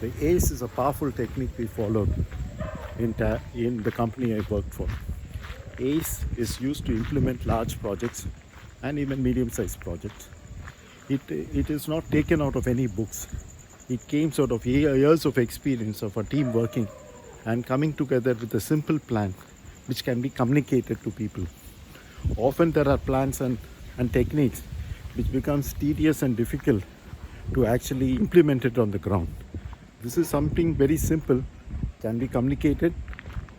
The ACE is a powerful technique we followed in the company I worked for. ACE is used to implement large projects and even medium-sized projects. It is not taken out of any books. It came out of years of experience of a team working and coming together with a simple plan which can be communicated to people. Often there are plans and techniques which becomes tedious and difficult to actually implement it on the ground. This is something very simple, can be communicated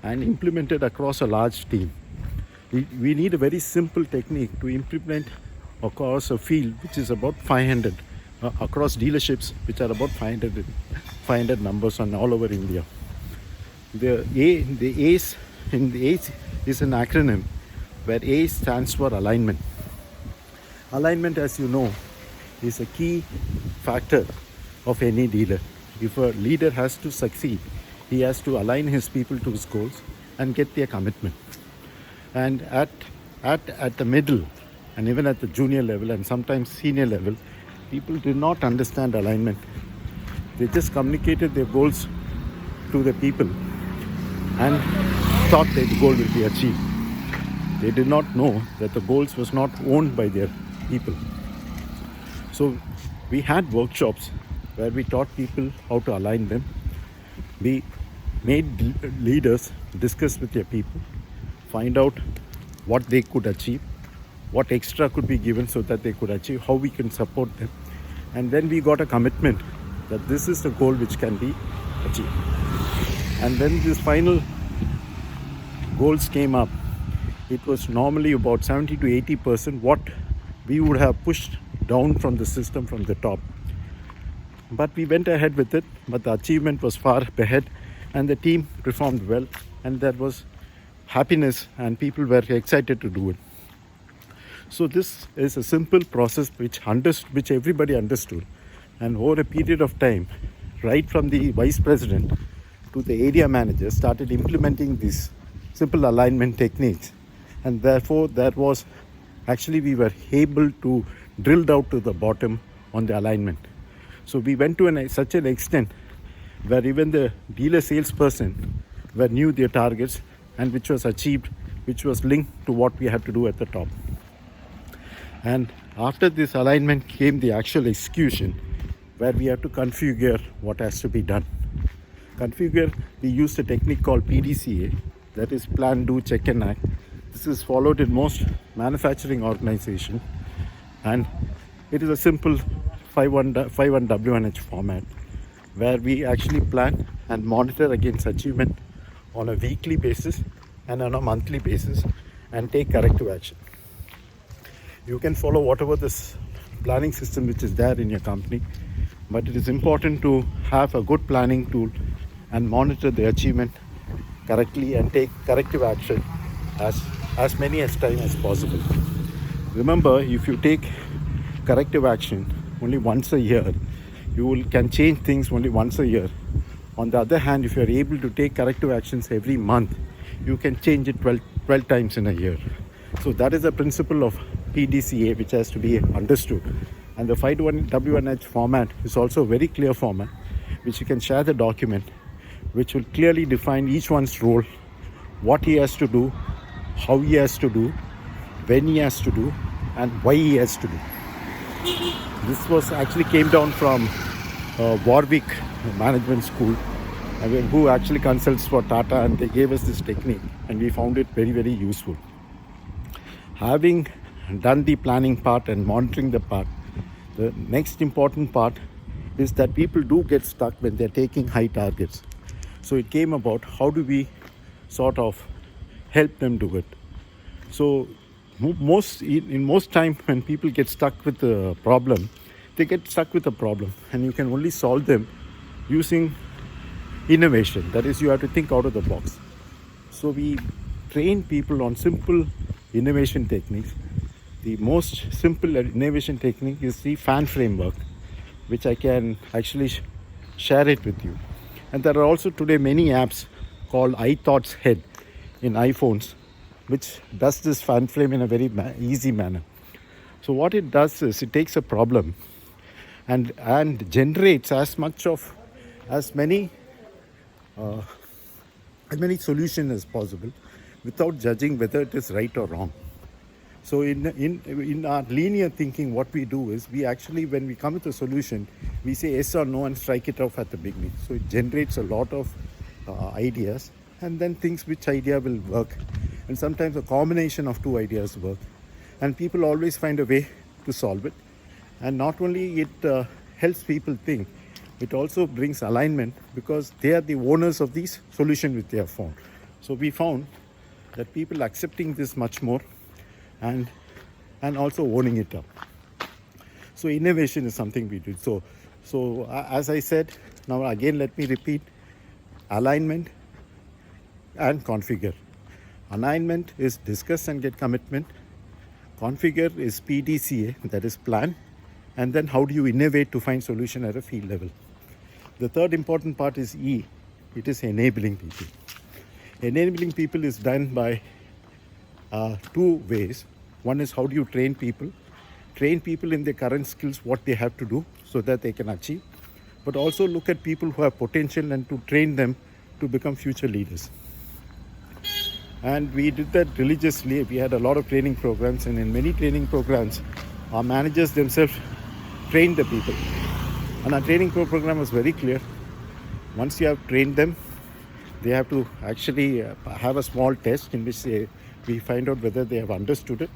and implemented across a large team. We need a very simple technique to implement across a field which is about 500, across dealerships which are about 500 numbers on all over India. The ACE is an acronym where A stands for alignment. Alignment, as you know, is a key factor of any dealer. If a leader has to succeed, he has to align his people to his goals and get their commitment. And at the middle and even at the junior level and sometimes senior level, people did not understand alignment. They just communicated their goals to the people and thought that the goal will be achieved. They did not know that the goals was not owned by their people. So we had workshops where we taught people how to align them. We made leaders discuss with their people, find out what they could achieve, what extra could be given so that they could achieve, how we can support them. And then we got a commitment that this is the goal which can be achieved. And when these final goals came up, it was normally about 70 to 80% what we would have pushed down from the system from the top. But we went ahead with it, but the achievement was far ahead and the team performed well and there was happiness and people were excited to do it. So this is a simple process which everybody understood, and over a period of time, right from the vice president to the area manager started implementing these simple alignment techniques, and therefore we were able to drill down to the bottom on the alignment. So we went to such an extent where even the dealer salesperson knew their targets and which was achieved, which was linked to what we had to do at the top. And after this alignment came the actual execution, where we have to configure what has to be done. Configure, we use a technique called PDCA, that is plan, do, check and act. This is followed in most manufacturing organizations, and it is a simple 5-1-W1H format where we actually plan and monitor against achievement on a weekly basis and on a monthly basis and take corrective action. You can follow whatever this planning system which is there in your company, but it is important to have a good planning tool and monitor the achievement correctly and take corrective action as many as time as possible. Remember, if you take corrective action only once a year, you can change things only once a year. On the other hand, if you are able to take corrective actions every month, you can change it 12 times in a year. So that is the principle of PDCA which has to be understood. And the 5-1-W1H format is also a very clear format which you can share the document, which will clearly define each one's role, what he has to do, how he has to do, when he has to do, and why he has to do. This was actually came down from Warwick Management School, who actually consults for Tata, and they gave us this technique and we found it very, very useful. Having done the planning part and monitoring the part, the next important part is that people do get stuck when they're taking high targets. So it came about how do we sort of help them do it. So in most time when people get stuck with a problem, they get stuck with a problem and you can only solve them using innovation. That is, you have to think out of the box. So we train people on simple innovation techniques. The most simple innovation technique is the fan framework, which I can actually share it with you. And there are also today many apps called iThoughts Head in iPhones, which does this fan frame in a very easy manner. So what it does is it takes a problem and generates as much of as many uh, as many solutions as possible without judging whether it is right or wrong. So in our linear thinking, what we do is we actually, when we come with a solution, we say yes or no and strike it off at the beginning. So it generates a lot of ideas, and then thinks which idea will work. And sometimes a combination of two ideas work. And people always find a way to solve it. And not only it helps people think, it also brings alignment because they are the owners of these solutions which they have found. So we found that people accepting this much more and also owning it up. So innovation is something we do. So as I said, now again let me repeat: alignment and configure. Alignment is discuss and get commitment. Configure is PDCA, that is plan. And then how do you innovate to find solution at a field level? The third important part is E. It is enabling people. Enabling people is done by two ways. One is how do you train people? Train people in their current skills, what they have to do so that they can achieve. But also look at people who have potential and to train them to become future leaders. And we did that religiously. We had a lot of training programs, and in many training programs, our managers themselves trained the people. And our training program was very clear. Once you have trained them, they have to actually have a small test in which we find out whether they have understood it.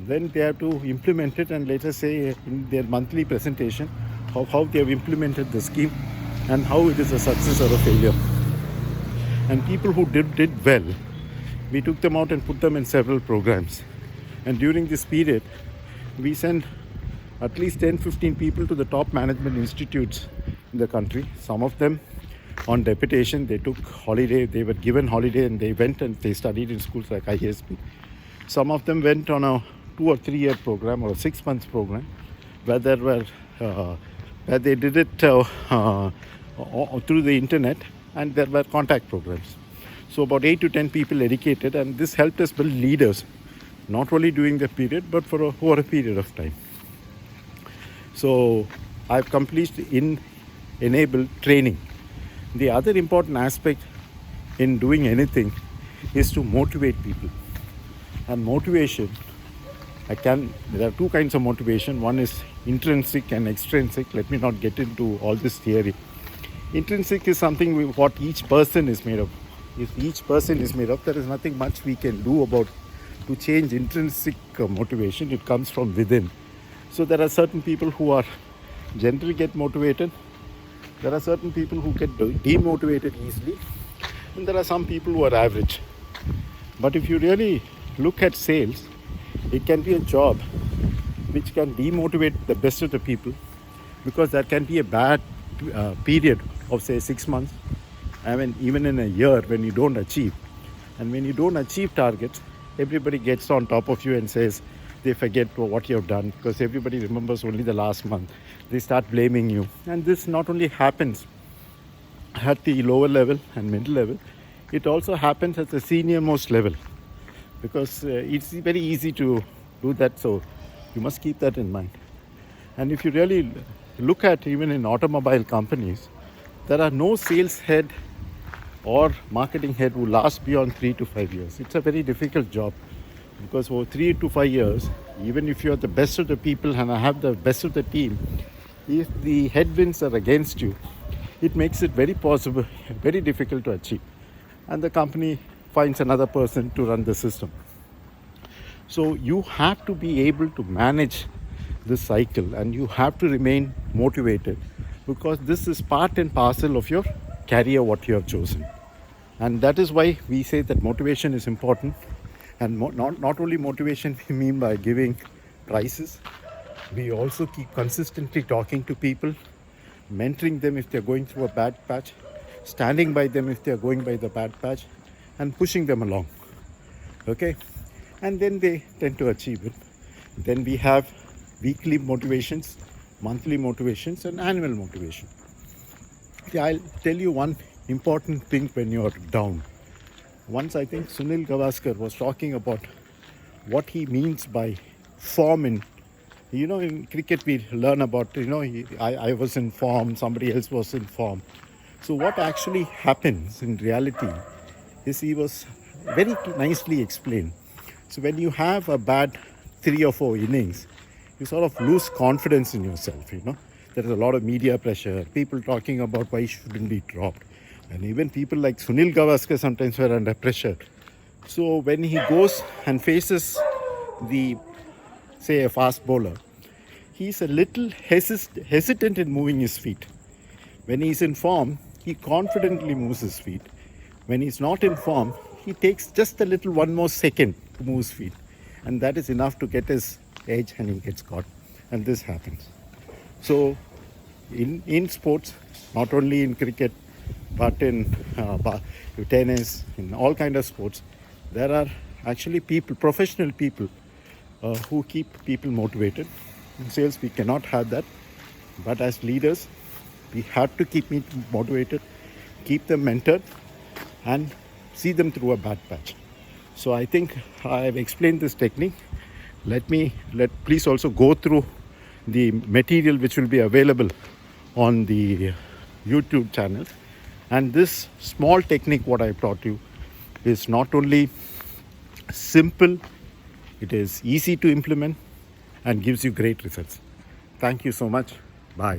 Then they have to implement it and later say in their monthly presentation how they have implemented the scheme and how it is a success or a failure. And people who did well, we took them out and put them in several programs. And during this period, we sent at least 10-15 people to the top management institutes in the country. Some of them on deputation, they took holiday, they were given holiday and they went and they studied in schools like ISB. Some of them went on a 2 or 3 year program or a 6 month program where they did it through the internet, and there were contact programs. So about 8 to 10 people educated, and this helped us build leaders, not only during the period, but over a period of time. So I've completed enabled training. The other important aspect in doing anything is to motivate people. And motivation, there are two kinds of motivation. One is intrinsic and extrinsic. Let me not get into all this theory. Intrinsic is something what each person is made of. If each person is made of, there is nothing much we can do about to change intrinsic motivation. It comes from within. So there are certain people who are generally get motivated. There are certain people who get demotivated easily. And there are some people who are average. But if you really look at sales, it can be a job which can demotivate the best of the people, because there can be a bad period of say 6 months, I mean even in a year when you don't achieve. And when you don't achieve targets, everybody gets on top of you and says they forget what you have done, because everybody remembers only the last month. They start blaming you. And this not only happens at the lower level and middle level, it also happens at the senior most level, because it's very easy to do that. So you must keep that in mind. And if you really look at even in automobile companies, there are no sales head or marketing head who last beyond 3 to 5 years. It's a very difficult job, because for 3 to 5 years, even if you're the best of the people and I have the best of the team, if the headwinds are against you, it makes it very difficult to achieve. And the company finds another person to run the system. So you have to be able to manage this cycle, and you have to remain motivated, because this is part and parcel of your career, what you have chosen. And that is why we say that motivation is important. And not only motivation we mean by giving prizes, we also keep consistently talking to people, mentoring them if they're going through a bad patch, standing by them if they're going by the bad patch, and pushing them along. Okay? And then they tend to achieve it. Then we have weekly motivations, monthly motivations, and annual motivation. Yeah, I'll tell you one important thing when you're down. Once I think Sunil Gavaskar was talking about what he means by form in cricket we learn about, I was in form, somebody else was in form. So what actually happens in reality is he was very nicely explained. So when you have a bad 3 or 4 innings, you sort of lose confidence in yourself, There is a lot of media pressure, people talking about why he shouldn't be dropped. And even people like Sunil Gavaskar sometimes were under pressure. So when he goes and faces say a fast bowler, he's a little hesitant in moving his feet. When he's in form, he confidently moves his feet. When he's not in form, he takes just a little one more second to move his feet. And that is enough to get his edge and he gets caught. And this happens. So in sports, not only in cricket, but in tennis, in all kinds of sports, there are actually people, professional people, who keep people motivated. In sales, we cannot have that. But as leaders, we have to keep me motivated, keep them mentored, and see them through a bad patch. So I think I've explained this technique. Please also go through the material which will be available on the YouTube channel. And this small technique, what I taught you, is not only simple, it is easy to implement and gives you great results. Thank you so much.